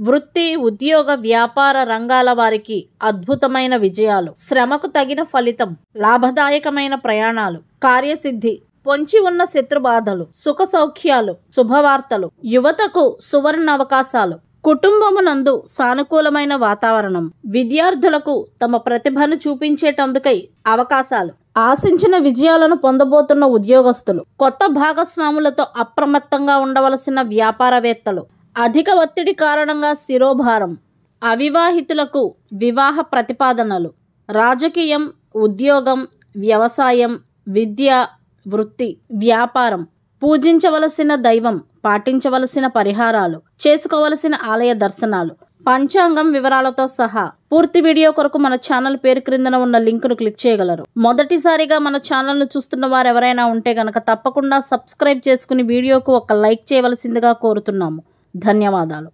వృత్తి, ఉద్యోగ, వ్యాపార రంగాల వారికి అద్భుతమైన విజయాలు, శ్రమకు తగిన ఫలితం, లాభదాయకమైన ప్రయాణాలు, కార్యసిద్ధి, పొంచి ఉన్న శత్రుబాధలు, సుఖ సౌఖ్యాలు, శుభవార్తలు, యువతకు సువర్ణ అవకాశాలు, కుటుంబమునందు సానుకూలమైన వాతావరణం, విద్యార్థులకు తమ ప్రతిభను చూపించేటందుకై అవకాశాలు, ఆశించిన విజయాలను పొందబోతున్న ఉద్యోగస్తులు, కొత్త భాగస్వాములతో అప్రమత్తంగా ఉండవలసిన వ్యాపారవేత్తలు, అధిక ఒత్తిడి కారణంగా శిరోభారం, అవివాహితులకు వివాహ ప్రతిపాదనలు, రాజకీయం, ఉద్యోగం, వ్యవసాయం, విద్య, వృత్తి, వ్యాపారం, పూజించవలసిన దైవం, పాటించవలసిన పరిహారాలు, చేసుకోవలసిన ఆలయ దర్శనాలు, పంచాంగం వివరాలతో సహా పూర్తి వీడియో కొరకు మన ఛానల్ పేరు క్రిందన ఉన్న లింకును క్లిక్ చేయగలరు. మొదటిసారిగా మన ఛానల్ను చూస్తున్న వారు ఎవరైనా ఉంటే గనక తప్పకుండా సబ్స్క్రైబ్ చేసుకుని వీడియోకు ఒక లైక్ చేయవలసిందిగా కోరుతున్నాము. ధన్యవాదాలు.